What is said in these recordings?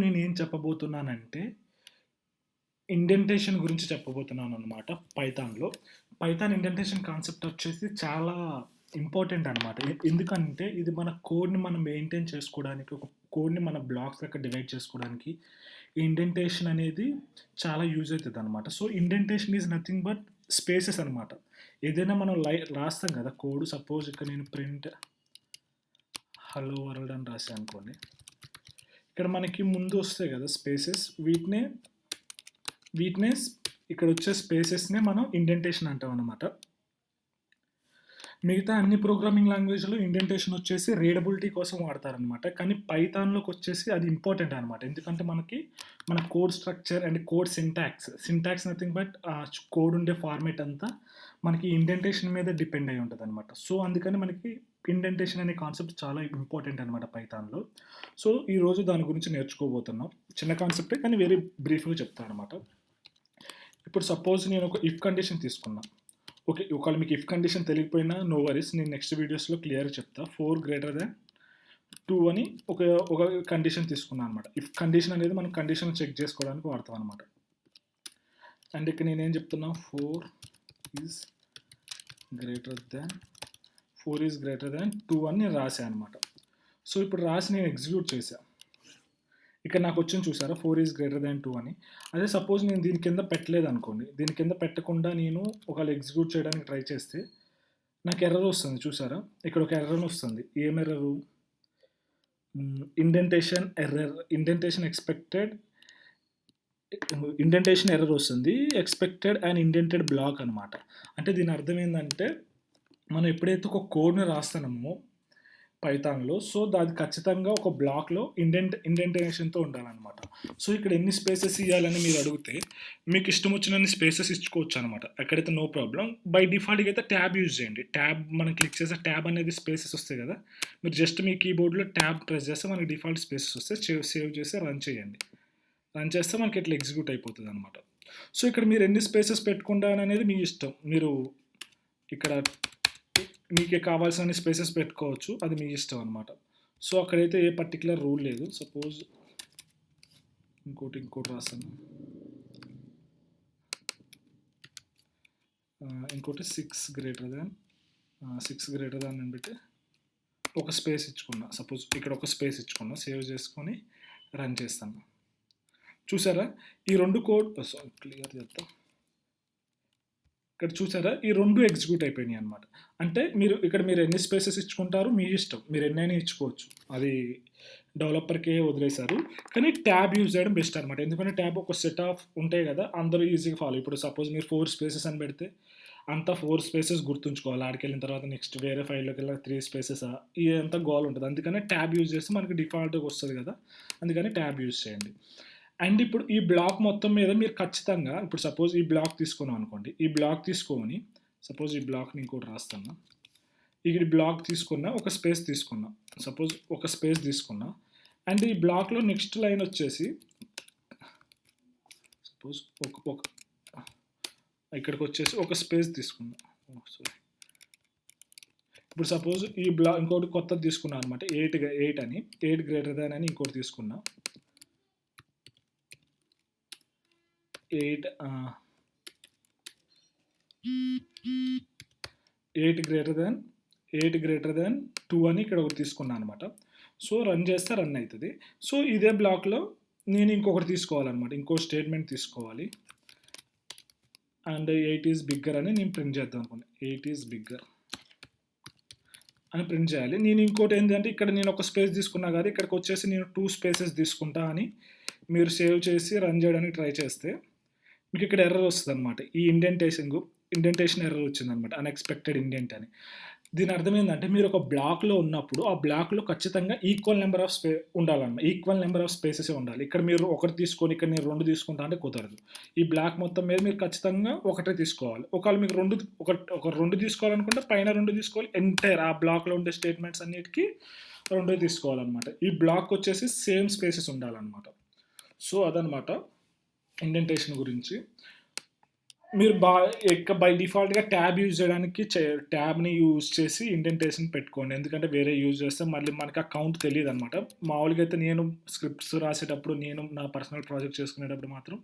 నేనేం చెప్పబోతున్నానంటే, ఇండెంటేషన్ గురించి చెప్పబోతున్నాననమాట పైథాన్‌లో. Python indentation concept వచ్చేసి చాలా ఇంపార్టెంట్ అనమాట. ఎందుకంటే ఇది మన కోడ్‌ని మనం మెయింటైన్ చేసుకోవడానికి, ఒక కోడ్‌ని మన బ్లాక్స్ లెక్క డివైడ్ చేసుకోవడానికి ఈ ఇండెంటేషన్ అనేది చాలా యూజ్ అయితదనమాట. So, indentation is nothing but spaces అనమాట. ఏదైనా మనం రాస్తాం కదా కోడ్. సపోజ్ ఇక్కడ నేను ప్రింట్ హలో వరల్డ్ అని రాశాను అనుకోండి. ఇక్కడ మనకి ముందు వస్తాయి కదా స్పేసెస్. వీటినే ఇక్కడ వచ్చే స్పేసెస్‌నే మనం ఇండెంటేషన్ అంటాం అనమాట. మిగతా అన్ని ప్రోగ్రామింగ్ లాంగ్వేజ్‌లో ఇండెంటేషన్ వచ్చేసి రీడబిలిటీ కోసం వాడతారనమాట. కానీ పైథాన్‌లోకి వచ్చేసి అది ఇంపార్టెంట్ అనమాట. ఎందుకంటే మన code structure and code syntax nothing but code ఉండే ఫార్మాట్ అంతా మనకి ఇండెంటేషన్ మీద డిపెండ్ అయ్యి ఉంటదనమాట. సో, అందుకని మనకి ఇండెంటేషన్ అనే కాన్సెప్ట్ చాలా ఇంపార్టెంట్ అనమాట పైథాన్‌లో. సో, ఈరోజు దాని గురించి నేర్చుకోబోతున్నాం. చిన్న కాన్సెప్టే కానీ వెరీ బ్రీఫ్‌గా చెప్తాను అనమాట. ఇప్పుడు సపోజ్ నేను ఒక ఇఫ్ కండిషన్ తీసుకున్నా. ఓకే. ఒకవేళ మీకు ఇఫ్ కండిషన్ తెలియకపోయినా నో వరీస్. నేను నెక్స్ట్ వీడియోస్‌లో క్లియర్‌గా చెప్తా. 4 అని ఒక కండిషన్ తీసుకున్నాను అనమాట. ఇఫ్ కండిషన్ అనేది మనం కండిషన్ చెక్ చేసుకోవడానికి వాడతాం అనమాట. అండ్ ఇక్కడ నేనేం చెప్తున్నా 4 ఈజ్ గ్రేటర్ దాన్ 2 అని నేను రాశాను అనమాట. సో, ఇప్పుడు రాసి నేను ఎగ్జిక్యూట్ చేశా. ఇక్కడ నాకు వచ్చింది చూసారా 4 ఈజ్ గ్రేటర్ దాన్ 2 అని. అదే సపోజ్ నేను దీని కింద పెట్టలేదు అనుకోండి. దీని కింద పెట్టకుండా నేను ఒకవేళ ఎగ్జిక్యూట్ చేయడానికి ట్రై చేస్తే నాకు ఎర్రర్ వస్తుంది చూసారా. ఇక్కడ ఒక ఎర్రర్ వస్తుంది. ఏం ఎర్రరు? ఇండెంటేషన్ ఎర్రర్ వస్తుంది. ఎక్స్పెక్టెడ్ అండ్ ఇండెంటెడ్ బ్లాక్ అనమాట. అంటే దీని అర్థం ఏంటంటే మనం ఎప్పుడైతే ఒక కోడ్‌ని రాస్తున్నామో పైథాన్‌లో, సో, అది ఖచ్చితంగా ఒక బ్లాక్‌లో ఇండెంటేషన్‌తో ఉండాలనమాట. సో, ఇక్కడ ఎన్ని స్పేసెస్ ఇయ్యాలని మీరు అడిగితే మీకు ఇష్టం వచ్చినన్ని స్పేసెస్ ఇచ్చుకోవచ్చు అనమాట. అక్కడైతే నో ప్రాబ్లమ్. బై డిఫాల్ట్‌గా అయితే ట్యాబ్ యూజ్ చేయండి. ట్యాబ్ మనం క్లిక్ చేస్తే ట్యాబ్ అనేది స్పేసెస్ వస్తాయి కదా. మీరు జస్ట్ మీ కీబోర్డ్‌లో ట్యాబ్ ప్రెస్ చేస్తే మనకి డిఫాల్ట్ స్పేసెస్ వస్తాయి. సేవ్ చేసి రన్ చేయండి. రన్ చేస్తే మనకి ఇట్లా ఎగ్జిక్యూట్ అయిపోతుంది అనమాట. సో, ఇక్కడ మీరు ఎన్ని స్పేసెస్ పెట్టుకుంటారనేది మీ ఇష్టం. మీరు ఇక్కడ మీకు కావాల్సిన స్పేసెస్ పెట్టుకోవచ్చు. అది మీ ఇష్టం అనమాట. సో, అక్కడైతే ఏ పర్టిక్యులర్ రూల్ లేదు. సపోజ్ ఇంకోటి రాస్తాను. ఇంకోటి 6 గ్రేటర్ దాన్ అని పెట్టి ఒక స్పేస్ ఇచ్చుకున్నా. సపోజ్ ఇక్కడ ఒక స్పేస్ ఇచ్చుకున్నా. సేవ్ చేసుకొని రన్ చేస్తాను. చూసారా ఈ రెండు కోడ్ క్లియర్ చేద్దాం. ఇక్కడ చూసారా ఈ రెండు ఎగ్జిక్యూట్ అయిపోయినాయి అనమాట. అంటే మీరు ఎన్ని స్పేసెస్ ఇచ్చుకుంటారు మీ ఇష్టం. మీరు ఎన్నైనా ఇచ్చుకోవచ్చు. అది డెవలపర్కే వదిలేశారు. కానీ ట్యాబ్ యూజ్ చేయడం బెస్ట్ అనమాట. ఎందుకంటే ట్యాబ్ ఒక సెట్ ఆఫ్ ఉంటాయి కదా, అందరూ ఈజీగా ఫాలో. ఇప్పుడు సపోజ్ మీరు 4 స్పేసెస్ అని పెడితే అంతా 4 స్పేసెస్ గుర్తుంచుకోవాలి. ఆడికి వెళ్ళిన తర్వాత నెక్స్ట్ వేరే ఫైల్లోకి వెళ్ళి 3 స్పేసెస్ ఇదంతా గోల్ ఉంటుంది. అందుకనే ట్యాబ్ యూజ్ చేస్తే మనకి డిఫాల్ట్గా వస్తుంది కదా, అందుకని ట్యాబ్ యూజ్ చేయండి. అండ్ ఇప్పుడు ఈ బ్లాక్ మొత్తం మీద మీరు ఖచ్చితంగా ఇప్పుడు సపోజ్ ఈ బ్లాక్ తీసుకున్నాం అనుకోండి. ఈ బ్లాక్ తీసుకొని సపోజ్ ఈ బ్లాక్ని ఇంకోటి రాస్తాను. ఈ బ్లాక్ తీసుకున్నా, ఒక స్పేస్ తీసుకున్నా. సపోజ్ ఒక స్పేస్ తీసుకున్నా. అండ్ ఈ బ్లాక్లో నెక్స్ట్ లైన్ వచ్చేసి సపోజ్ ఇక్కడికి వచ్చేసి ఒక స్పేస్ తీసుకున్నా. ఇప్పుడు సపోజ్ ఈ బ్లాక్ ఇంకోటి కొత్తది తీసుకున్నా అనమాట. 8 అని 8 గ్రేటర్ దాన్ అని ఇంకోటి తీసుకున్నా. 8 గ్రేటర్ దాన్ 2 అని ఇక్కడ ఒకటి తీసుకున్నాను అనమాట. సో, రన్ చేస్తే రన్ అవుతుంది. సో, ఇదే బ్లాక్లో నేను ఇంకొకటి తీసుకోవాలన్నమాట. ఇంకో స్టేట్మెంట్ తీసుకోవాలి. అండ్ 8 ఈజ్ బిగ్గర్ అని నేను ప్రింట్ చేద్దాం అనుకున్నాను. 8 ఈజ్ బిగ్గర్ అని ప్రింట్ చేయాలి. నేను ఇంకోటి ఏంటంటే ఇక్కడ నేను ఒక స్పేస్ తీసుకున్నా కదా, ఇక్కడికి వచ్చేసి నేను 2 స్పేసెస్ తీసుకుంటా అని మీరు సేవ్ చేసి రన్ చేయడానికి ట్రై చేస్తే మీకు ఇక్కడ ఎర్రర్ వస్తుంది అనమాట. ఈ ఇండెంటేషన్ ఎర్రర్ వచ్చిందనమాట. అన్ఎక్స్పెక్టెడ్ ఇండెంట్ అని. దీని అర్థం ఏంటంటే మీరు ఒక బ్లాక్లో ఉన్నప్పుడు ఆ బ్లాక్లో ఖచ్చితంగా ఈక్వల్ నెంబర్ ఆఫ్ స్పేసెస్ ఉండాలి. ఇక్కడ మీరు ఒకటి తీసుకొని ఇక్కడ నేను 2 తీసుకుంటా అంటే కుదరదు. ఈ బ్లాక్ మొత్తం మీద మీరు ఖచ్చితంగా ఒకటే తీసుకోవాలి. ఒకవేళ మీకు 2 తీసుకోవాలనుకుంటే పైన 2 తీసుకోవాలి. ఎంటైర్ ఆ బ్లాక్లో ఉండే స్టేట్మెంట్స్ అన్నిటికీ 2 తీసుకోవాలన్నమాట. ఈ బ్లాక్ వచ్చేసి సేమ్ స్పేసెస్ ఉండాలన్నమాట. సో, అదనమాట ఇండెంటేషన్ గురించి. మీరు బై డిఫాల్ట్‌గా ట్యాబ్ యూజ్ చేయడానికి ట్యాబ్‌ని యూజ్ చేసి ఇండెంటేషన్ పెట్టుకోండి. ఎందుకంటే వేరే యూజ్ చేస్తే మళ్ళీ మనకు ఆ కౌంట్ తెలీదనమాట. మామూలుగా అయితే నేను స్క్రిప్ట్స్ రాసేటప్పుడు, నేను నా పర్సనల్ ప్రాజెక్ట్ చేసుకునేటప్పుడు మాత్రం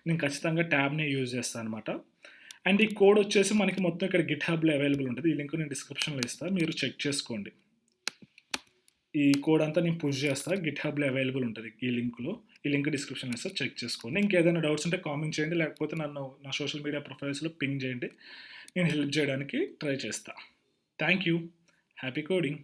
నేను ఖచ్చితంగా ట్యాబ్‌నే యూజ్ చేస్తాను అనమాట. అండ్ ఈ కోడ్ వచ్చేసి మనకి మొత్తం ఇక్కడ గిట్ హబ్‌లో అవైలబుల్ ఉంటది. ఈ లింక్ నేను డిస్క్రిప్షన్‌లో ఇస్తా. మీరు చెక్ చేసుకోండి. ఈ కోడ్ అంతా నేను పుష్ చేస్తా. గిట్ హబ్‌లో అవైలబుల్ ఉంటది ఈ లింక్‌లో. ఈ లింక్ డిస్క్రిప్షన్‌లో ఇస్తా, చెక్ చేసుకోండి. ఇంకేదైనా డౌట్స్ ఉంటే కామెంట్ చేయండి. లేకపోతే నన్ను నా సోషల్ మీడియా ప్రొఫైల్స్‌లో పింగ్ చేయండి. నేను హెల్ప్ చేయడానికి ట్రై చేస్తా. Thank you. Happy coding.